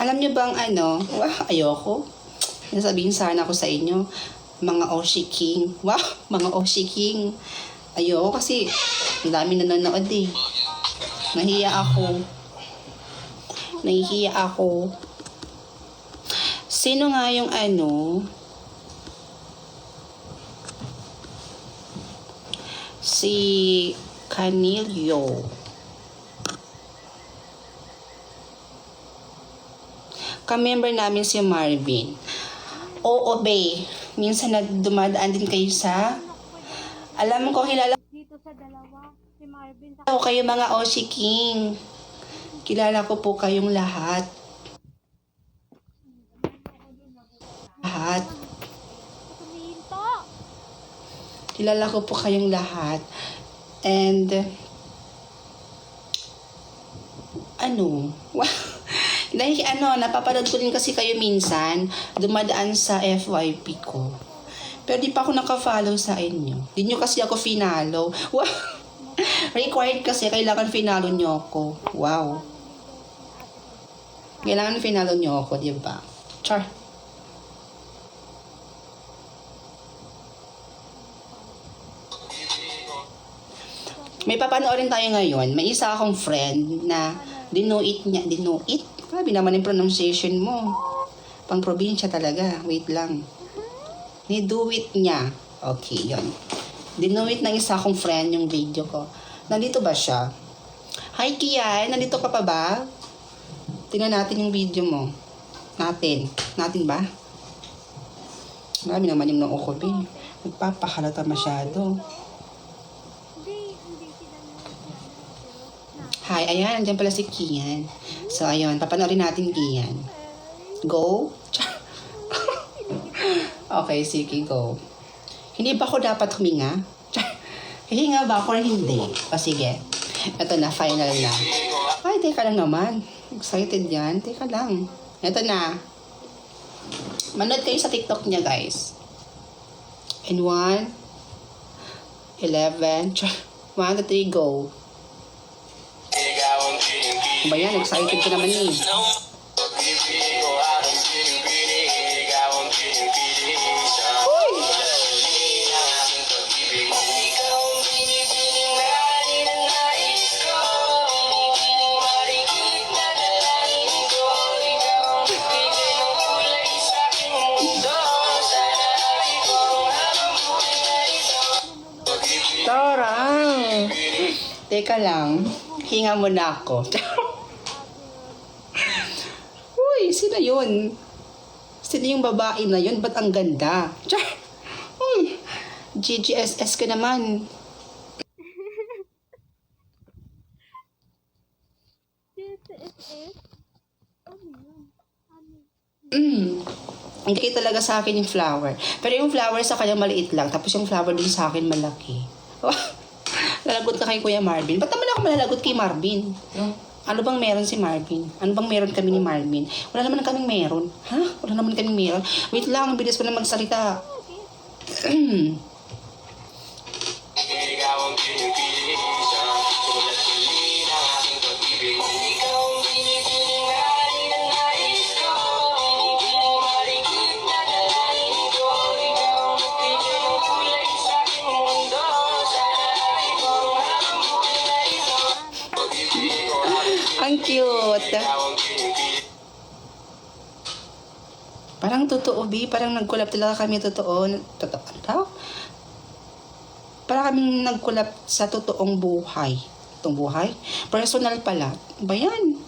Alam niyo bang ano? Ayoko. Nasabihin sana ako sa inyo. Mga Oshi King. Wow, mga Oshi King. Ayoko kasi ang dami nanonood eh. Nahiya ako. Nahihiya ako. Sino nga yung ano? Si Canilio. Ka-member namin si Marvin. Oo, be. Minsan dumadaan din kayo sa... Alam ko, kilala Dito sa dalawa, si Marvin. ko kayo mga Oshi King. Kilala ko po kayong lahat. Lahat. Tuminto! Kilala ko po kayong lahat. And... Ano? Dahil napapanood ko din kasi kayo minsan, dumadaan sa FYP ko. Pero di pa ako naka-follow sa inyo. Di nyo kasi ako finalo. Wow! Required kasi, kailangan finalo nyo ako. Wow! Kailangan finalo nyo ako, di ba? Char! May papanoorin tayo ngayon. May isa akong friend na dinuit niya. Dinuit? Grabe naman yung pronunciation mo. Pang probinsya talaga. Wait lang. Niduit niya. Okay, yun. Dinuit ng isa akong friend yung video ko. Nandito ba siya? Hi, Kian. Nandito ka pa ba? Tingnan natin yung video mo. Natin. Natin ba? Marami naman yung noo ko, Bin. Nagpapahalata masyado. Hi, ayan. Nandiyan pala si Kian. So, ayun. Papanoorin natin Kian. Go. Okay, sige, go. Hindi ba ako dapat huminga? Hihinga ba ako or hindi? O, sige. Ito na, final na. Ay, teka lang naman. Excited yan. Teka lang. Ito na. Manood kayo sa TikTok niya, guys. And 1, 11, 1, 2, 3, go. Ba yan? Excited ka naman eh. Tarang! Teka lang. Hinga muna ako. Uy, sino yun? Sino yung babae na yun? Ba't ang ganda? GGSS ka naman. GTSS? Ano yun? Hindi talaga sa akin yung flower. Pero yung flower sa kanya maliit lang. Tapos yung flower din sa akin malaki. Lalagot ka kay Kuya Marvin. Ba't naman ako malalagot kay Marvin? Ano bang meron si Marvin? Ano bang meron kami ni Marvin? Wala naman kaming meron. Ha? Wala naman kaming meron. Wait lang, bilis ko na magsalita. Ang cute. Parang totoo, B. Parang nag-collab talaga kami totoo. Totoo? Parang kaming nag-collab sa totoong buhay. Totoong buhay? Personal pala. Ba yan?